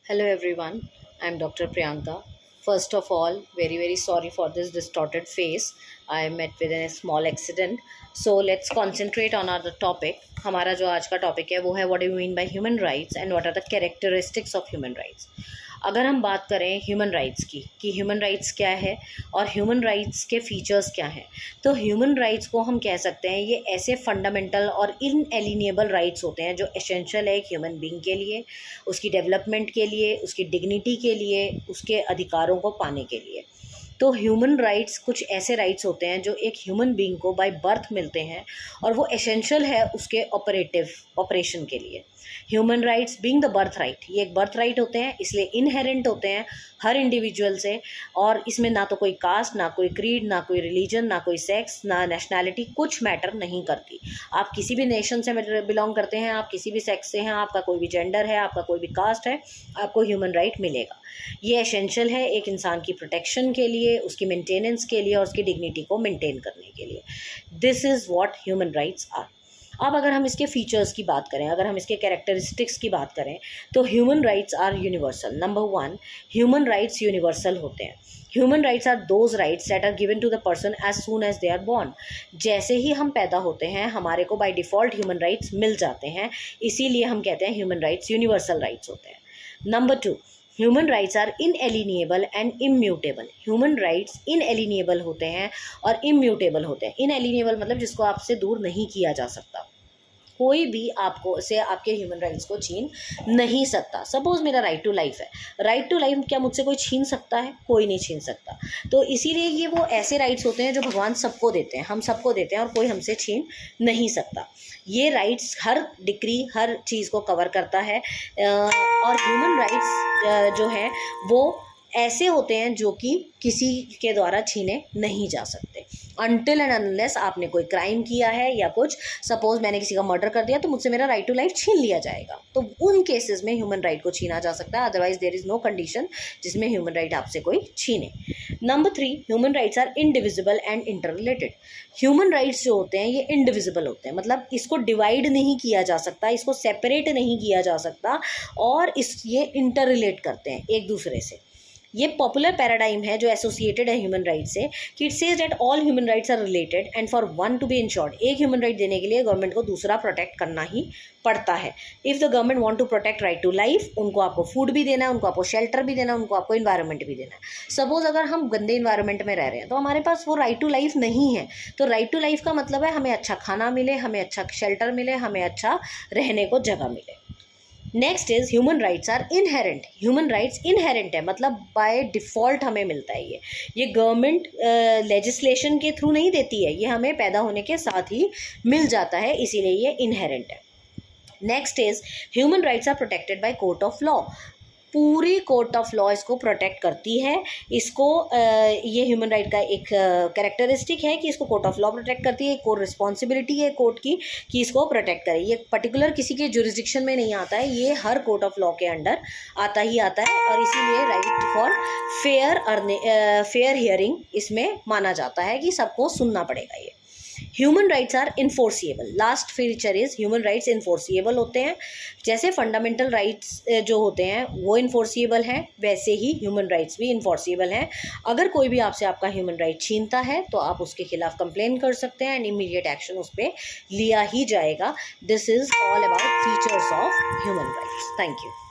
Hello everyone, I'm Dr. Priyanka. First of all, very sorry for this distorted face. I met with a small accident. So let's concentrate on our topic. हमारा जो आज का topic है वो है what do you mean by human rights and what are the characteristics of human rights. अगर हम बात करें ह्यूमन राइट्स की कि ह्यूमन राइट्स क्या है और ह्यूमन राइट्स के फीचर्स क्या हैं, तो ह्यूमन राइट्स को हम कह सकते हैं ये ऐसे फंडामेंटल और इनएलिनिएबल राइट्स होते हैं जो एसेंशियल है एक ह्यूमन बीइंग के लिए, उसकी डेवलपमेंट के लिए, उसकी डिग्निटी के लिए, उसके अधिकारों को पाने के लिए। तो ह्यूमन राइट्स कुछ ऐसे राइट्स होते हैं जो एक ह्यूमन बीइंग को बाय बर्थ मिलते हैं और वो एसेंशियल है उसके ऑपरेशन के लिए। Human rights being the birth right, ये एक बर्थ राइट होते हैं, इसलिए इनहेरेंट होते हैं हर इंडिविजुअल से, और इसमें ना तो कोई कास्ट, ना कोई क्रीड, ना कोई रिलीजन, ना कोई सेक्स, ना नेशनैलिटी कुछ मैटर नहीं करती। आप किसी भी नेशन से बिलोंग करते हैं, आप किसी भी सेक्स से हैं, आपका कोई भी जेंडर है, आपका कोई भी कास्ट है, आपको ह्यूमन राइट मिलेगा। ये एसेंशियल है एक इंसान की प्रोटेक्शन के लिए, उसकी मेंटेनेंस के लिए और उसकी डिग्निटी को मेंटेन करने के लिए। This is what human rights are. अब अगर हम इसके फीचर्स की बात करें, अगर हम इसके कैरेक्टरिस्टिक्स की बात करें, तो human rights are universal. Number one, human rights universal होते हैं। Human rights are those rights that are given to the person as soon as they are born. जैसे ही हम पैदा होते हैं हमारे को बाय डिफ़ॉल्ट ह्यूमन राइट्स मिल जाते हैं, इसीलिए हम कहते हैं ह्यूमन राइट्स यूनिवर्सल राइट्स होते हैं। Number two, human rights are inalienable and immutable. Human rights inalienable होते हैं और इम्यूटेबल होते हैं। इनएलिनिएबल मतलब जिसको आपसे दूर नहीं किया जा सकता, कोई भी आपको से आपके ह्यूमन राइट्स को छीन नहीं सकता। सपोज़ मेरा राइट टू लाइफ है, राइट टू लाइफ क्या मुझसे कोई छीन सकता है? कोई नहीं छीन सकता। तो इसीलिए ये वो ऐसे राइट्स होते हैं जो भगवान सबको देते हैं, हम सबको देते हैं और कोई हमसे छीन नहीं सकता। ये राइट्स हर डिग्री, हर चीज़ को कवर करता है। और ह्यूमन राइट्स जो हैं वो ऐसे होते हैं जो कि किसी के द्वारा छीने नहीं जा सकते। अनटिल एंड अनलेस आपने कोई क्राइम किया है या कुछ, सपोज मैंने किसी का मर्डर कर दिया तो मुझसे मेरा राइट टू लाइफ छीन लिया जाएगा, तो उन केसेस में ह्यूमन राइट को छीना जा सकता है। Otherwise there is no condition जिसमें ह्यूमन राइट आपसे कोई छीने। Number three, human rights are indivisible and interrelated. Human rights जो होते हैं ये इनडिविजिबल होते हैं, मतलब इसको डिवाइड नहीं किया जा सकता, इसको सेपरेट नहीं किया जा सकता, और ये इंटर करते हैं एक दूसरे से। ये पॉपुलर पैराडाइम है जो एसोसिएटेड है ह्यूमन राइट से, कि it says that all human rights are related and for one to be ensured, एक ह्यूमन राइट देने के लिए गवर्नमेंट को दूसरा प्रोटेक्ट करना ही पड़ता है। If the government want to protect right to life, उनको आपको फूड भी देना है, उनको आपको शेल्टर भी देना है, उनको आपको इन्वायरमेंट भी देना है। सपोज अगर हम गंदे इन्वायरमेंट में रह रहे हैं तो हमारे पास वो राइट टू लाइफ नहीं है। तो राइट टू लाइफ का मतलब है हमें अच्छा खाना मिले, हमें अच्छा शेल्टर मिले, हमें अच्छा रहने को जगह मिले। Next is human rights are inherent. Human rights inherent है, मतलब बाय डिफ़ॉल्ट हमें मिलता है। ये गवर्नमेंट लेजिस्लेशन के थ्रू नहीं देती है, ये हमें पैदा होने के साथ ही मिल जाता है, इसीलिए ये इनहेरेंट है। Next is human rights are protected by court of law. पूरी कोर्ट ऑफ लॉ इसको प्रोटेक्ट करती है। इसको ये ह्यूमन राइट का एक कैरेक्टरिस्टिक है कि इसको कोर्ट ऑफ लॉ प्रोटेक्ट करती है। कोर्ट रिस्पॉन्सिबिलिटी है कोर्ट की कि इसको प्रोटेक्ट करे। ये पर्टिकुलर किसी के जुरिस्डिक्शन में नहीं आता है, ये हर कोर्ट ऑफ लॉ के अंडर आता ही आता है, और इसीलिए राइट फॉर फेयर हियरिंग इसमें माना जाता है कि सबको सुनना पड़ेगा। ये human rights are enforceable. Last feature is human rights enforceable होते हैं। जैसे फंडामेंटल राइट्स जो होते हैं वो इन्फोर्सिएबल हैं, वैसे ही ह्यूमन राइट्स भी इन्फोर्सिएबल हैं। अगर कोई भी आपसे आपका ह्यूमन राइट छीनता है तो आप उसके खिलाफ कंप्लेन कर सकते हैं एंड इमीडिएट एक्शन उस पर लिया ही जाएगा। This is all about features of human rights. Thank you.